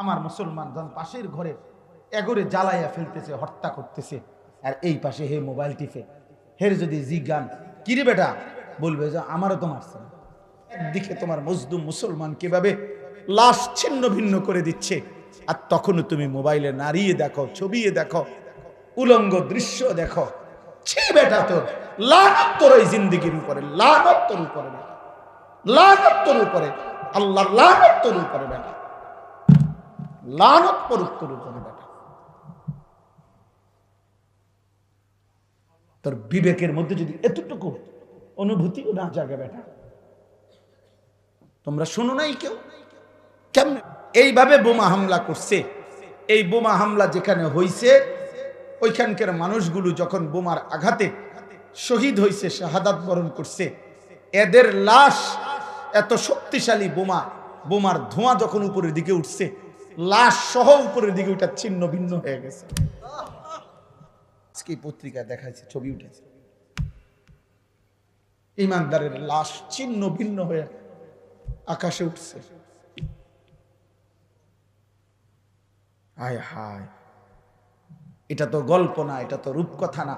আমার মুসলমান জন পাশের ঘরে এগরে জ্বালাইয়া ফেলতেছে, হত্যা করতেছে, আর এই পাশে হে মোবাইল টিপে। হের যদি জিজ্ঞান কিরে বেটা, বলবে যে আমারও তো মারছে না। একদিকে তোমার মজলুম মুসলমান কিভাবে লাশ ছিন্ন ভিন্ন করে দিচ্ছে, আর তখনও তুমি মোবাইলে নাড়িয়ে দেখো, ছবিয়ে দেখো, উলঙ্গ দৃশ্য দেখো। ছি বেটা, তোর লানত তোর এই জিন্দেগির উপরে, লানত তোর উপরে বেটা, লানত তোর উপরে, আল্লাহর লানত তোর উপরে বেটা, লানত পড়ুক তোর উপরে বেটা। তোর বিবেকের মধ্যে যদি এতটুকু অনুভূতিও না জাগে বেটা। তোমরা শোনো নাই কেউ কেমন এইভাবে বোমা হামলা করছে? এই বোমা হামলা যেখানে হইছে, ওইখানকার মানুষগুলো যখন বোমার আঘাতে শহীদ হয়েছে, শাহাদাত বরণ করছে, এদের লাশ এত শক্তিশালী বোমা, বোমার ধোঁয়া যখন উপরের দিকে উঠছে, লাশ সহ উপরের দিকে ওইটা ছিন্ন ভিন্ন হয়ে গেছে। আজকে পত্রিকায় দেখাচ্ছে, ছবি উঠেছে, ইমানদারের লাশ ছিন্ন ভিন্ন হয়ে আকাশে উঠছে। হায় হায়, এটা তো গল্প না, এটা তো রূপকথা না,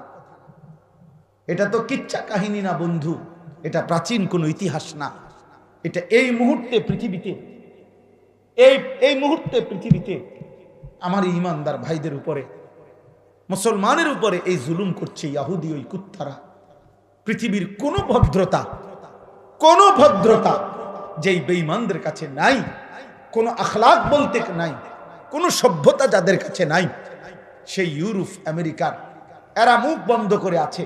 এটা তো কিচ্ছা কাহিনী না বন্ধু, এটা প্রাচীন কোনো ইতিহাস না। এটা এই মুহূর্তে পৃথিবীতে, এই মুহূর্তে পৃথিবীতে আমার ইমানদার ভাইদের উপরে, মুসলমানের উপরে এই জুলুম করছে ইহুদি ওই কুত্তারা। পৃথিবীর কোনো ভদ্রতা যেই বেঈমানদের কাছে নাই, কোনো আখলাক বলতে নাই, কোনো সভ্যতা যাদের কাছে নাই, সেই ইউরোপ আমেরিকার এরা মুখ বন্ধ করে আছে।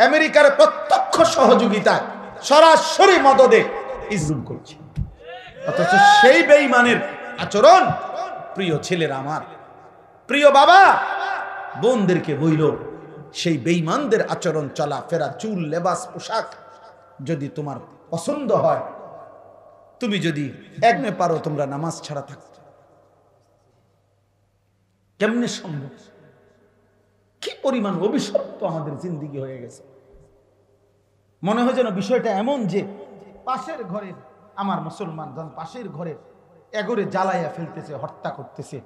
আমেরিকার প্রত্যক্ষ সহযোগিতায়, সরাসরি মদদে ইসলাম করছে। অথচ সেই বেঈমানের আচরণ, প্রিয় ছেলেরা, আমার প্রিয় বাবা বোনদেরকে বইল, সেই বেঈমানদের আচরণ, চলাফেরা, চুল, লেবাস, পোশাক যদি তোমার পছন্দ হয়, তুমি যদি একনে পারো তোমরা নামাজ ছাড়া থাকতে, কেমনে সম্ভব? কি পরিমাণ অভিশপ্ত আমাদের জিন্দেগি হয়ে গেছে। মনে হয় যেন বিষয়টা এমন যে পাশের ঘরের আমার মুসলমান জন পাশের ঘরে এগরে জ্বালাইয়া ফেলতেছে, হত্যা করতেছে,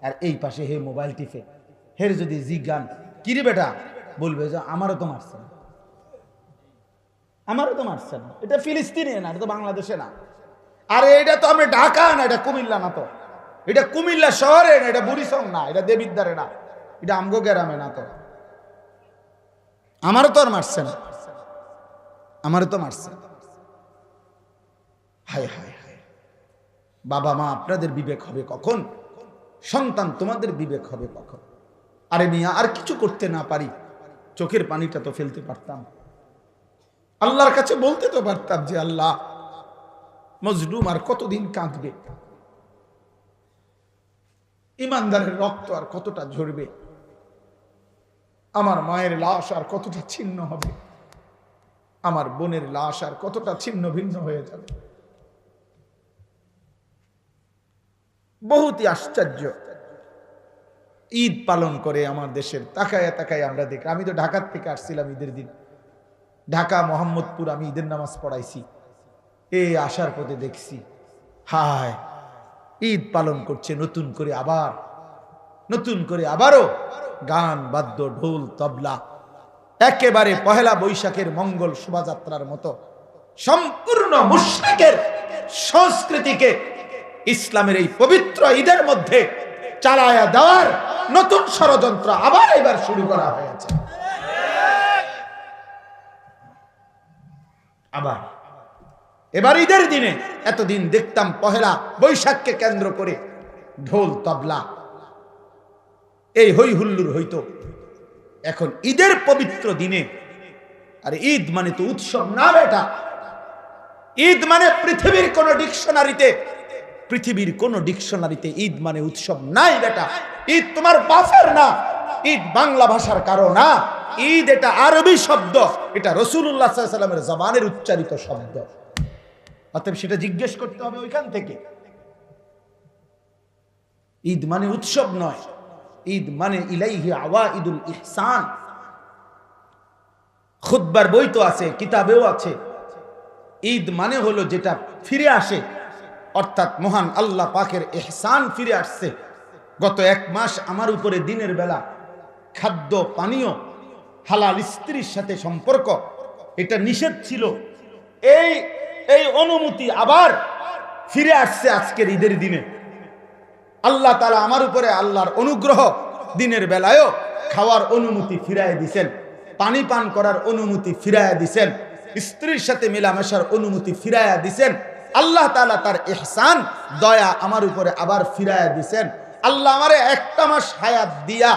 আর এই পাশে হে মোবাইল টিপে। হের যদি জিজ্ঞান কিরে বেটা, বলবে যে আমারও তো মারছে না, আমারও তো মারছে না। এটা ফিলিস্তিনে না, এটা তো বাংলাদেশে না, আরে এটা তো আমি ঢাকা না, এটা কুমিল্লা না, তো এটা কুমিল্লা শহরে না, এটা বুড়িসং না, এটা দেবিদ্বারে না, এটা আমগো গ্রামে না, তো আমারও তো আর মারছে না, আমারও তো মারছে। হায় হায় হায়, বাবা মা আপনাদের বিবেক হবে কখন? সন্তান তোমাদের বিবেক হবে কখন? আরে মিয়া, আর কিছু করতে না পারি, চোখের পানিটা তো ফেলতে পারতাম, আল্লাহর কাছে বলতে তো পারতাম যে আল্লাহ, মজলুম আর কতদিন কাঁদবে, ইমানদারের রক্ত আর কতটা ঝরবে, আমার মায়ের লাশ আর কতটা ছিন্ন হবে, আমার বোনের লাশ আর কতটা ছিন্ন ভিন্ন হয়ে যাবে। বহুতই আশ্চর্য। ঈদ পালন করে আমার দেশের, তাকায় তাকায় আমরা দেখি। আমি তো ঢাকার থেকে আসছিলাম ঈদের দিন, ঢাকা মোহাম্মদপুর আমি ঈদের নামাজ পড়াইছি। এই আসার পথে দেখছি, হায়, ঈদ পালন করছে নতুন করে, আবারও গান, বাদ্য, ঢোল, তবলা, একেবারে পহেলা বৈশাখের মঙ্গল শোভাযাত্রার মতো সম্পূর্ণ মুশরিকের সংস্কৃতিকে ইসলামের এই পবিত্র ঈদের মধ্যে চালায়া দেওয়ার নতুন ষড়যন্ত্র আবার এবার শুরু করা হয়েছে। আবার এবার ঈদের দিনে, এতদিন দেখতাম পহেলা বৈশাখকে কেন্দ্র করে ঢোল, তবলা, এই হই হুল্লুর হইতো। এখন ঈদের পবিত্র দিনে, আরে ঈদ মানে তো উৎসব না বেটা। ঈদ মানে পৃথিবীর কোন ডিকশনারিতে ঈদ মানে উৎসব নাই বেটা। ঈদ তোমার বাপের না, ঈদ বাংলা ভাষার কারো না, ঈদ এটা আরবি শব্দ, এটা রাসূলুল্লাহ সাল্লাল্লাহু আলাইহি ওয়াসাল্লামের জবানের উচ্চারিত শব্দ। অতএব সেটা জিজ্ঞেস করতে হবে ওইখান থেকে। ঈদ মানে উৎসব নয়, ঈদ মানে ইলাইহি আওয়াইদুল ইহসান। খুতবার বই তো আছে, কিতাবেও আছে। ঈদ মানে হলো যেটা ফিরে আসে, অর্থাৎ মহান আল্লাহ পাকের ইহসান ফিরে আসছে। গত 1 মাস আমার উপরে দিনের বেলা খাদ্য পানীয়, হালাল স্ত্রীর সাথে সম্পর্ক, এটা নিষেধ ছিল। এই অনুমতি আবার ফিরে আসছে আজকের ঈদের দিনে। আল্লাহ তাআলা আমার উপরে আল্লাহর অনুগ্রহ, দিনের বেলায়ও খাওয়ার অনুমতি ফিরায় দিছেন, পানি পান করার অনুমতি ফিরায় দিছেন, স্ত্রীর সাথে মেলামেশার অনুমতি ফিরায়া দিছেন। আল্লাহ তাআলা তার ইহসান, দয়া আমার উপরে আবার ফিরায়া দিছেন। আল্লাহ আমারে 1টা মাস হায়াত দিয়া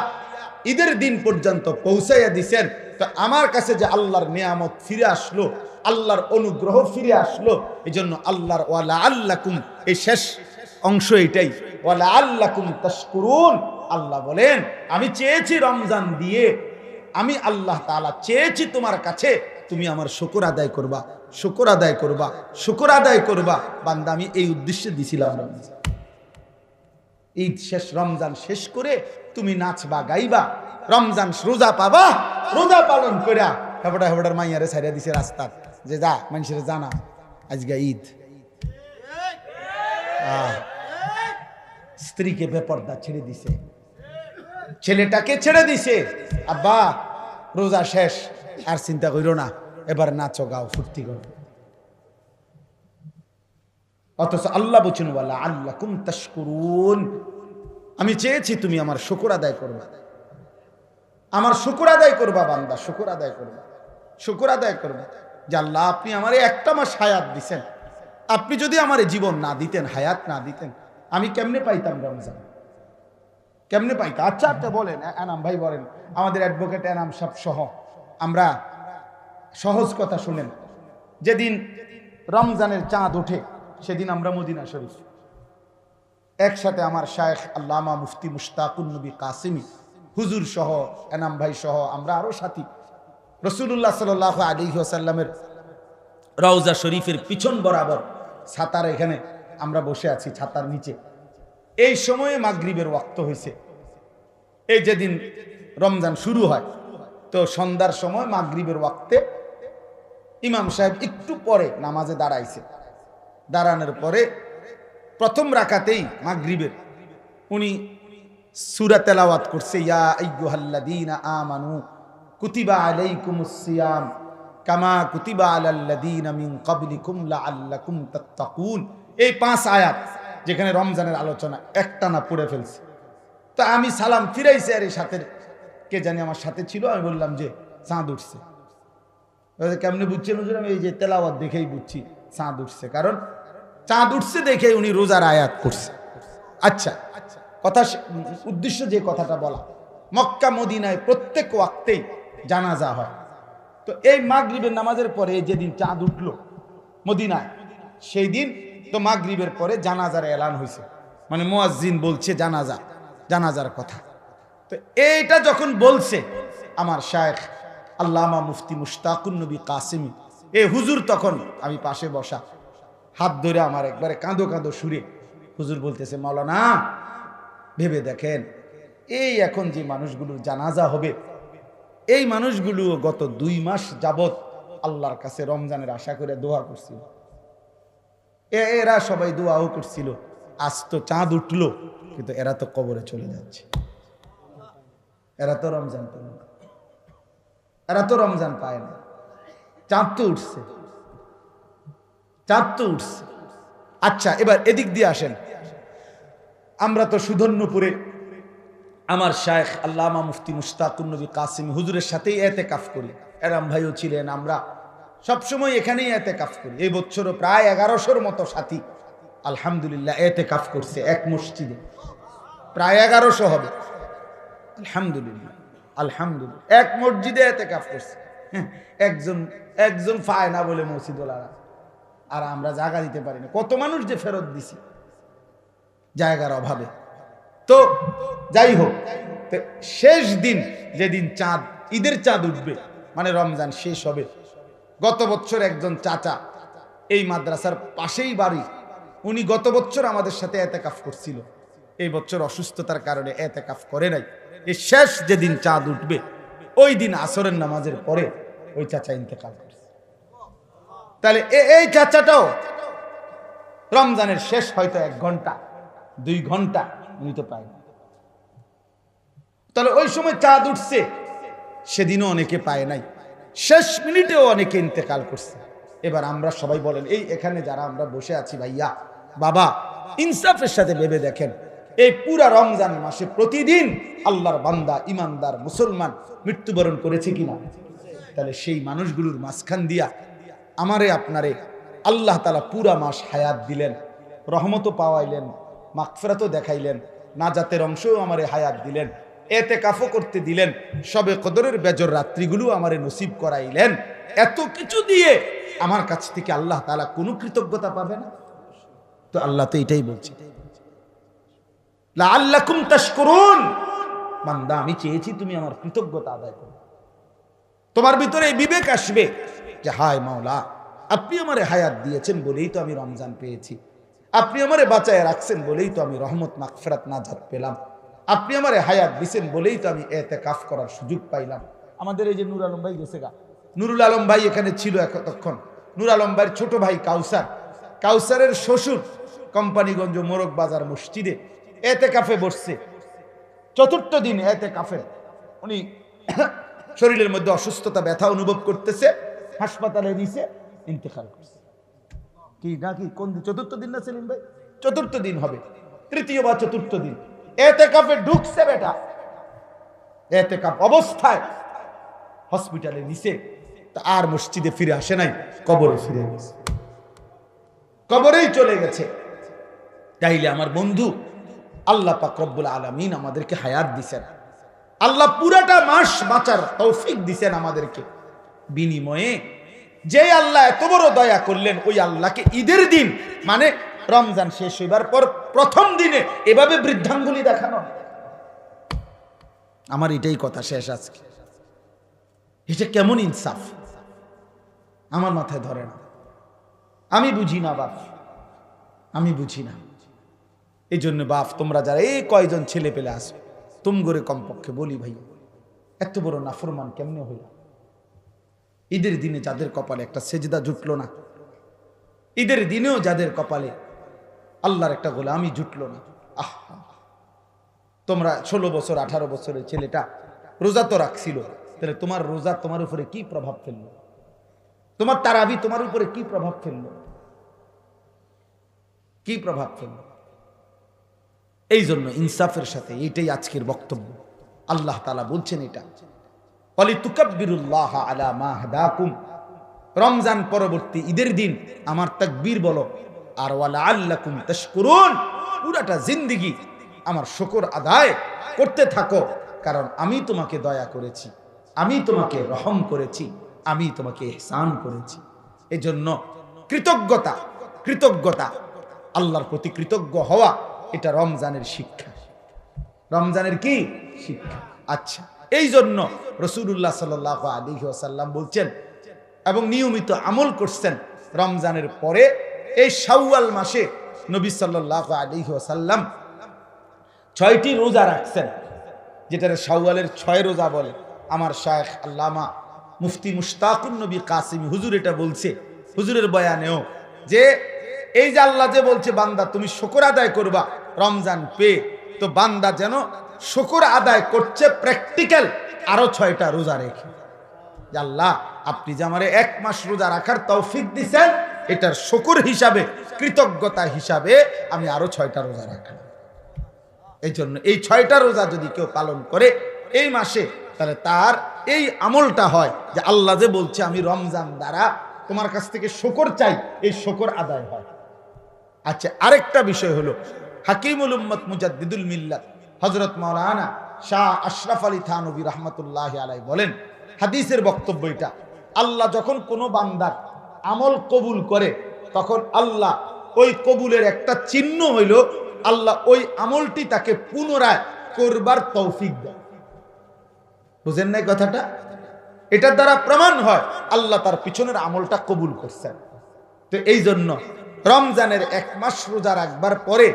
ঈদের দিন পর্যন্ত পৌঁছাইয়া দিছেন। তো আমার কাছে যে আল্লাহর নিয়ামত ফিরে আসলো, আল্লাহর অনুগ্রহ ফিরে আসলো, এই জন্য আল্লাহর ওয়ালা আল্লাকুম, এই শেষ অংশ এটাই, ওয়ালা আল্লাকুম তাশকুরুন। আল্লাহ বলেন আমি চেয়েছি রমজান দিয়ে, আমি আল্লাহ তাআলা চেয়েছি তোমার কাছে তুমি আমার শুকর আদায় করবা, শুকর আদায় করবা, শুকর আদায় করবা। বান্দা আমি এই উদ্দেশ্যে দিছিলাম রমজান। ঈদ শেষ, রমজান শেষ করে তুমি নাচবা, গাইবা, রমজান রোজা পাবা, রোজা পালন কইরা হেবড়া হেবড়ার মাইয়ারে ছাইরা দিছে রাস্তা, যে যা মানুষের জানা আজকে ঈদ। স্ত্রীকে বেপর্দা ছেড়ে দিছে, ছেলেটাকে ছেড়ে দিছে, আব্বা রোজা শেষ, আর চিন্তা কইরো না, এবার নাচো গাও ফুর্তি করো। অথচ আল্লাহ বলছেন ওয়ালা আল্লাকুম তাশকুরুন, আমি চেয়েছি তুমি আমার শুকর আদায় করবা, আমার শুকর আদায় করবা বান্দা, শুকর আদায় করবা, শুকর আদায় করবা। যে আল্লাহ আপনি আমারে 1টা মাস হায়াত দিছেন, আপনি যদি আমারে জীবন না দিতেন, হায়াত না দিতেন, আমি কেমনে পাইতাম রমজান, কেমনে পাইতাম? আচ্ছা আপনি বলেন, এনাম ভাই বলেন, আমাদের অ্যাডভোকেট এনাম সাহেব সহ আমরা সহজ কথা শুনেন। যেদিন রমজানের চাঁদ ওঠে সেদিন আমরা মদিনা শরীফ একসাথে, আমার শায়েখ আল্লামা মুফতি মুশতাকুন নবী কাসিমি হুজুর সহ, এনাম ভাই সহ, আমরা আরো সাথী, রাসূলুল্লাহ সাল্লাল্লাহু আলাইহি ওয়াসাল্লামের রওজা শরীফের পিছন বরাবর ছাতার এখানে আমরা বসে আছি, ছাতার নিচে। এই সময়ে মাগরিবের ওয়াক্ত হয়েছে। এই যেদিন রমজান শুরু হয়, তো সন্ধ্যার সময় মাগরিবের ওয়াক্তে ইমাম সাহেব একটু পরে নামাজে দাঁড়াইছে। দাঁড়ানোর পরে প্রথম রাকাতেই মাগরিবের উনি সূরা তেলাওয়াত করছে, ইয়া আইয়ুহাল্লাযীনা আমানু কুতিবা আলাইকুমুস সিয়াম কামা কুতিবা আলাল্লাযীনা মিন ক্বাবলিকুম লাআল্লাকুম তাত্তাকুন। এই 5 আয়াত যেখানে রমজানের আলোচনা একটানা পড়ে ফেলছে। তো আমি সালাম ফিরাইছি, আর এই সাথে কে জানি আমার সাথে ছিল, আমি বললাম যে চাঁদ উঠছে। কেমনে বুঝছেন হুজুর? আমি এই যে তেলাওয়াত দেখেই বুঝছি চাঁদ উঠছে, কারণ চাঁদ উঠছে দেখে উনি রোজার আয়াত করছে। আচ্ছা, কথা উদ্দেশ্য যে কথাটা বলা, মক্কা মদিনায় প্রত্যেক ওয়াক্তেই জানাজা হয়। তো এই মাগরিবের নামাজের পরে যেদিন চাঁদ উঠলো মদিনায়, সেই দিন তো মাগরিবের পরে জানাজার এলান হয়েছে, মানে মুয়াজ্জিন বলছে জানাজা, জানাজার কথা। তো এইটা যখন বলছে আমার শায়েখ আল্লামা মুফতি মুশতাকুন নবী কাসিমি, এ হুজুর, তখন আমি পাশে বসা, হাত ধরে আমার একবারে কাঁদো কাঁদো সুরে হুজুর বলতেছে, মাওলানা ভেবে দেখেন, এই এখন যে মানুষগুলোর জানাজা হবে, এই মানুষগুলো গত 2 মাস যাবত আল্লাহর কাছে রমজানের আশা করে দোয়া করছিল, এরা সবাই দোয়াও করছিল, আজ তো চাঁদ উঠলো, কিন্তু এরা তো কবরে চলে যাচ্ছে, এরা তো রমজান পেল না, এরা তো রমজান পায় না, চাঁদ তো উঠছে, চাঁদ তো উঠছে। আচ্ছা, এবার এদিক দিয়ে আসেন, আমরা তো সুধন্যপুরে আমার শায়েখ আল্লামা মুফতি মুশতাকুন নবী কাসিমি হুজুরের সাথেই এতেকাফ করি, এরাম ভাইও ছিলেন, আমরা সবসময় এখানেই এতেকাফ করি। এই বছরও প্রায় 1100-র মতো সাথী আলহামদুলিল্লাহ এতেকাফ করছে এক মসজিদে, প্রায় 1100 হবে আলহামদুলিল্লাহ, আলহামদুলিল্লাহ, এক মসজিদে এতেকাফ করছে। একজন পায় না বলে মসজিদওয়ালারা, আর আমরা জায়গা দিতে পারি না, কত মানুষ যে ফেরত দিছি জায়গার অভাবে। তো যাই হোক, শেষ দিন যেদিন চাঁদ, ঈদের চাঁদ উঠবে, মানে রমজান শেষ হবে, গত বছর একজন চাচা এই মাদ্রাসার পাশেই বাড়ি, উনি গত বছর আমাদের সাথে এতেকাফ করছিল, এই বছর অসুস্থতার কারণে এতেকাফ করে নাই। এই শেষ যেদিন চাঁদ উঠবে ওই দিন আসরের নামাজের পরে ওই চাচা ইন্তেকাল করছে। তাহলে এই চাচাটাও রমজানের শেষ হয়তো 1 ঘন্টা 2 ঘন্টা উনি তো পায় না। তাহলে ওই সময় চাঁদ উঠছে, সেদিনও অনেকে পায় নাই, শেষ মিনিটেও অনেকে ইন্তেকাল করছে। এবার আমরা সবাই বলেন, এই এখানে যারা আমরা বসে আছি ভাইয়া বাবা, ইনসাফের সাথে ভেবে দেখেন, এই পুরা রমজান মাসে প্রতিদিন আল্লাহর বান্দা ইমানদার মুসলমান মৃত্যুবরণ করেছে কিনা? তাহলে সেই মানুষগুলোর মাঝখান দিয়া আমারে আপনারে আল্লাহ তাআলা পুরা মাস হায়াত দিলেন, রহমতও পাওয়াইলেন, মাগফিরাতও দেখাইলেন, নাজাতের অংশও আমারে হায়াত দিলেন, এতেকাফও করতে দিলেন, শবে কদরের বেজর রাত্রিগুলো আমারে নসিব করাইলেন। এত কিছু দিয়ে আমার কাছ থেকে আল্লাহ তাআলা কোনো কৃতজ্ঞতা পাবে না? তো আল্লাহ তো এটাই বলছে, লাআল্লাকুম তাশকুরুন, বান্দা আমি চেয়েছি তুমি আমার কৃতজ্ঞতা আদায় করো। তোমার ভিতরে এই বিবেক আসবে যে হায় মাওলা, আপনি আমারে হায়াত দিয়েছেন বলেই তো আমি রমজান পেয়েছি, আপনি আমারে বাঁচায় রাখছেন বলেই তো আমি রহমত মাগফিরাত নাজাত পেলাম, আপনি আমারে হায়াত দিয়েছেন বলেই তো আমি ইতিকাফ করার সুযোগ পাইলাম। আমাদের এই যে নূর আলম ভাই গেছে গা, নুরুল আলম ভাই এখানে ছিল এতক্ষণ। নূর আলম ভাইয়ের ছোট ভাই কাউসার, কাউসারের শ্বশুর কোম্পানিগঞ্জ মোরগ বাজার মসজিদে ইতিকাফে বসছে। 4র্থ দিন ইতিকাফে উনি শরীরের মধ্যে অসুস্থতা ব্যথা অনুভব করতেছে, হাসপাতালে নিছে, ইন্তেকাল করছে। কি নাকি কোন দিন? 4র্থ দিন না সেলিম ভাই? 4র্থ দিন হবে, 3য় বা 4র্থ দিন ইতিকাফে ঢুকছে বেটা, ইতিকাফ অবস্থায় হসপিটালে নিছে, আর মসজিদে ফিরে আসে নাই, কবরে ফিরে গেছে, কবরেই চলে গেছে। তাইলে আমার বন্ধু, আল্লাহ পাক রব্বুল আলামিন আমাদেরকে হায়াত দিছেন, আল্লাহ পুরাটা মাস বাঁচার তৌফিক দিছেন আমাদেরকে। বিনিময়ে যে আল্লাহ এত বড় দয়া করলেন, ওই আল্লাহকে ঈদের দিন মানে রমজান শেষ হইবার পর প্রথম দিনে এভাবে বৃদ্ধাঙ্গুলি দেখানো, আমার এটাই কথা শেষ আজকে। এটা কেমন ইনসাফ আমার মাথায় ধরে না, আমি বুঝি না বাপ, আমি বুঝি না। এই জন্য বাপ, তোমরা যারা এই কয়জন ছেলে পেলে আসো, তুম করে কমপক্ষে বলি ভাই, এত বড় নাফরমান কেমনে হইল? ঈদের দিনে যাদের কপালে একটা সেজদা জুটলো না, ঈদের দিনেও যাদের কপালে আল্লাহর একটা গোলামি জুটলো না, আহ, তোমরা 16 বছর 18 বছরের ছেলেটা রোজা তো রাখছিল, তাহলে তোমার রোজা তোমার উপরে কি প্রভাব ফেললো? তোমার তারাবি তোমার উপরে কি প্রভাব ফেললো? কি প্রভাব ফেললো? এই জন্য ইনসাফের সাথে এটাই আজকের বক্তব্য। আল্লাহ তাআলা বলছেন এটা, ওয়ালিতুকাব্বিরুল্লাহ আলা মা হাদাকুম, রমজান পরবর্তী ঈদের দিন আমার তাকবীর বলো, আর ওয়ালাআল্লাকুম তাশকুরুন, পুরাটা জিন্দেগি আমার শুকর আদায় করতে থাকো, কারণ আমি তোমাকে দয়া করেছি, আমি তোমাকে রহম করেছি, আমি তোমাকে ইহসান করেছি। এজন্য কৃতজ্ঞতা, কৃতজ্ঞতা আল্লাহর প্রতি কৃতজ্ঞ হওয়া, এটা রমজানের শিক্ষা। রমজানের কি শিক্ষা? আচ্ছা, এই জন্য রাসূলুল্লাহ সাল্লাল্লাহু আলাইহি ওয়াসাল্লাম বলছেন এবং নিয়মিত আমল করছেন, রমজানের পরে এই শাওয়াল মাসে নবী সাল্লাল্লাহু আলাইহি ওয়াসাল্লাম 6টি রোজা রাখছেন, যেটা শাওয়ালের 6 রোজা বলে। আমার শায়েখ আল্লামা মুফতি মুশতাকুন নবী কাসিমি হুজুর এটা বলছে, হুজুরের বয়ানেও, যে এই যে আল্লাহ যে বলছে বান্দা তুমি শুকর আদায় করবা রমজান পেয়ে, তো বান্দা যেন শুকর আদায় করছে প্র্যাকটিক্যাল আরো 6টা রোজা রেখে, যে আল্লাহ আপনি যে আমারে 1 মাস রোজা রাখার তৌফিক দিয়েছেন, এটার শুকর হিসাবে, কৃতজ্ঞতা হিসাবে আমি আরো 6টা রোজা রাখলাম। এই জন্য এই 6টা রোজা যদি কেউ পালন করে এই মাসে, তাহলে তার এই আমলটা হয় যে আল্লাহ যে বলছে আমি রমজান দ্বারা তোমার কাছ থেকে শুকর চাই, এই শুকর আদায় হয়। আচ্ছা, আরেকটা বিষয় হলো, হাকিমুল উম্মত মুজাদ্দিদুল মিল্লাত হযরত মাওলানা শাহ আশরাফ আলী থানভী রাহমাতুল্লাহি আলাইহি বলেন, হাদিসের বক্তব্য এটা, আল্লাহ যখন কোনো বান্দার আমল কবুল করে, তখন আল্লাহ ওই কবুলের একটা চিহ্ন হইল, আল্লাহ ওই আমলটি তাকে পুনরায় করবার তৌফিক দেয়। বুঝেন নাই কথাটা? এটার দ্বারা প্রমাণ হয় আল্লাহ তার পিছনের আমলটা কবুল করছেন। তো এই জন্য রমজানের 1 মাস রোজা রাখবার পরে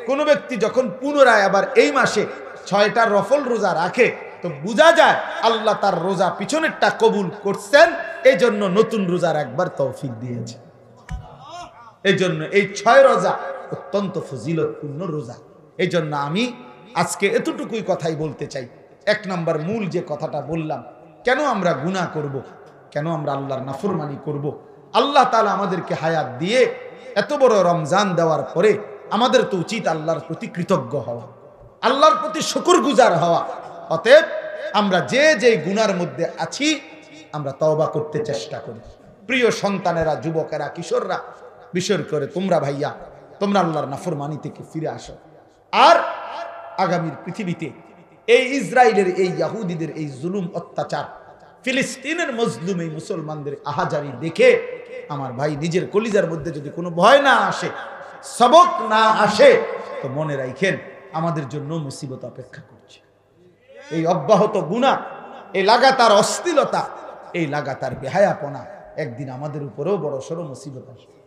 কোনো ব্যক্তি যখন পুনরায় আবার এই মাসে 6টা রফল রোজা রাখে, তো বোঝা যায় আল্লাহ তার রোজা পিছনেরটা কবুল করছেন, এই জন্য নতুন রোজা রাখবার তৌফিক দিয়েছে। এই জন্য এই 6 রোজা অত্যন্ত ফজিলতপূর্ণ রোজা। এই জন্য আমি আজকে এতটুকুই কথাই বলতে চাই। 1 নম্বর মূল যে কথাটা বললাম, কেন আমরা গুনাহ করব, কেন আমরা আল্লাহর নাফরমানি করব। আল্লাহ তাআলা আমাদেরকে হায়াত দিয়ে এত বড় রমজান দেওয়ার পরে আমাদের তো উচিত আল্লাহর প্রতি কৃতজ্ঞ হওয়া, আল্লাহর প্রতি শুকরগুজার হওয়া। অতএব আমরা যে যে গুনার মধ্যে আছি আমরা তওবা করতে চেষ্টা করি। প্রিয় সন্তানেরা, যুবকেরা, কিশোররা, বিশেষ করে তোমরা ভাইয়া, তোমরা আল্লাহর নাফরমানি থেকে ফিরে আসো। আর আগামীর পৃথিবীতে এই ইসরায়েলের, এই ইহুদিদের এই জুলুম অত্যাচার, ফিলিস্তিনের মজলুম এই মুসলমানদের আহাজারি দেখে আমার ভাই নিজের কলিজার মধ্যে যদি কোনো ভয় না আসে, সবক না আসে, তো মনে রাখেন আমাদের জন্য মুসিবত অপেক্ষা করছে। এই অব্যাহত গুনাহ, এই লাগাতার অশ্লীলতা, এই লাগাতার বেহায়াপনা একদিন আমাদের উপরেও বড় সড়ো মুসিবত আসবে,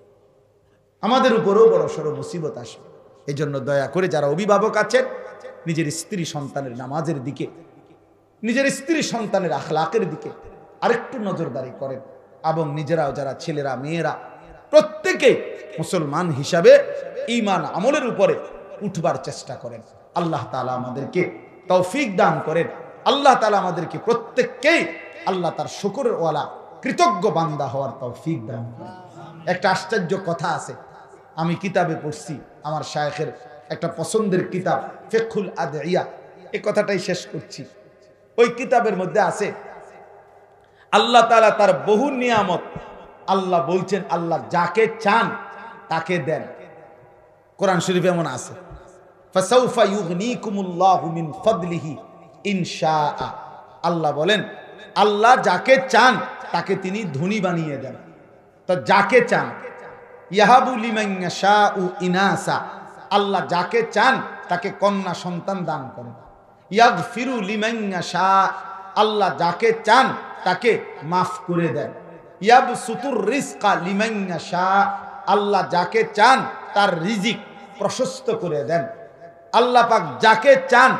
আমাদের উপরেও বড় সড়ো মুসিবত আসবে। এই জন্য দয়া করে যারা অভিভাবক আছেন, নিজের স্ত্রী সন্তানের নামাজের দিকে, নিজের স্ত্রী সন্তানের আখলাকের দিকে আরেকটু নজরদারি করেন, এবং নিজেরাও যারা ছেলেরা মেয়েরা প্রত্যেকে মুসলমান হিসাবে ঈমান আমলের উপরে উঠবার চেষ্টা করেন। আল্লাহ তাআলা আমাদেরকে তৌফিক দান করেন। আল্লাহ তাআলা আমাদেরকে প্রত্যেককেই আল্লাহ তার শুকরের ওয়ালা কৃতজ্ঞ বান্দা হওয়ার তৌফিক দান করেন। একটা আশ্চর্য কথা আছে, আমি কিতাবে পড়ছি, আমার শায়েখের একটা পছন্দের কিতাব ফিকহুল আদইয়া, এই কথাটাই শেষ করছি। ওই কিতাবের মধ্যে আছে আল্লাহ তাআলা তার বহু নিয়ামত, আল্লাহ বলছেন আল্লাহ যাকে চান তাকে দেন। কোরআন শরীফে এমন আছে, ফাসাউফা ইউগনিকুমুল্লাহু মিন ফাদলিহি ইনশাআ। আল্লাহ বলেন আল্লাহ যাকে চান তাকে তিনি ধনী বানিয়ে দেন। তো যাকে চান, ইয়াহাবু লিমান ইয়াশাউ ইনাসা, আল্লাহ যাকে চান তাকে কন্যা সন্তান দান করেন। ইয়াগফিরু লিমান ইয়াশা, আল্লাহ যাকে চান তাকে মাফ করে দেন। ইয়াবসুতুর রিজকা লিমান ইয়াশা, আল্লাহ যাকে চান তার রিজিক প্রশস্ত করে দেন। আল্লাহ পাক যাকে চান,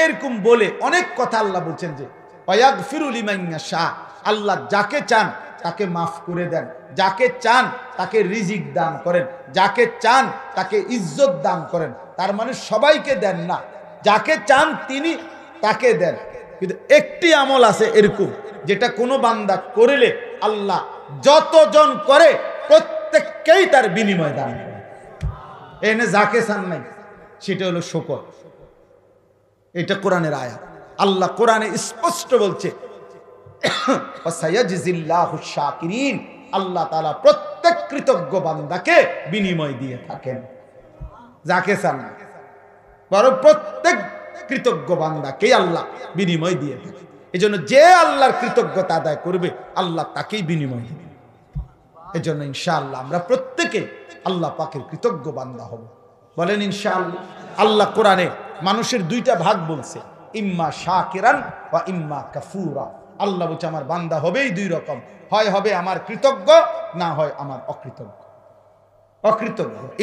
এরকম বলে অনেক কথা আল্লাহ বলছেন যে ওয়াগফিরু লিমান ইয়াশা, আল্লাহ যাকে চান তাকে মাফ করে দেন, যাকে চান তাকে রিজিক দান করেন, যাকে চান তাকে ইজ্জত দান করেন। তার মানে সবাইকে দেন না, যাকে চান তিনি তাকে দেন। কিন্তু একটি আমল আছে এরকম, যেটা কোনো বান্দা করলে আল্লাহ যতজন করে প্রত্যেককেই তার বিনিময় দান করে। এনে যাকে চান নাই, সেটা হলো শুকর। এটা কোরআনের আয়াত। আল্লাহ কোরআনে স্পষ্ট বলছে আল্লাহ তাআলা প্রত্যেক কৃতজ্ঞ বান্দাকে বিনিময় দিয়ে থাকেন, যাকে চান না, বরং প্রত্যেক কৃতজ্ঞ বান্দাকে আল্লাহ বিনিময় দিয়ে থাকেন। এই জন্য যে আল্লাহর কৃতজ্ঞতা আদায় করবে আল্লাহ তাকেই বিনিময় দেবে। এই জন্য ইনশাআল্লাহ আমরা প্রত্যেকে আল্লাহ পাকের কৃতজ্ঞ বান্দা হব, বলেন ইনশাআল্লাহ। আল্লাহ কোরআনে মানুষের 2টা ভাগ বলছে, ইম্মা শাকিরান ওয়া ইম্মা কাফুরা। আল্লাহ বলছে আমার বান্দা হবেই 2 রকম, হয় হবে আমার কৃতজ্ঞ, না হয় আমার অকৃতজ্ঞ।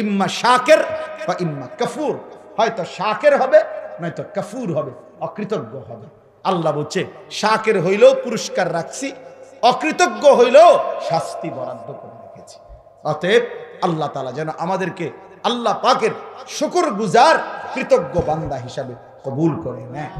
ইম্মা শাকির ওয়া ইম্মা কাফুর, হয়তো শাকির হবে নয়তো কাফুর হবে, অকৃতজ্ঞ হবে। আল্লাহ বলছে শাকির হইলেও পুরস্কার রাখছি, অকৃতজ্ঞ হইলেও শাস্তি বরাদ্দ করে রেখেছি। অতএব আল্লাহ তাআলা যেন আমাদেরকে আল্লাহ পাকের শুকরগুজার কৃতজ্ঞ বান্দা হিসাবে কবুল করে নেয়।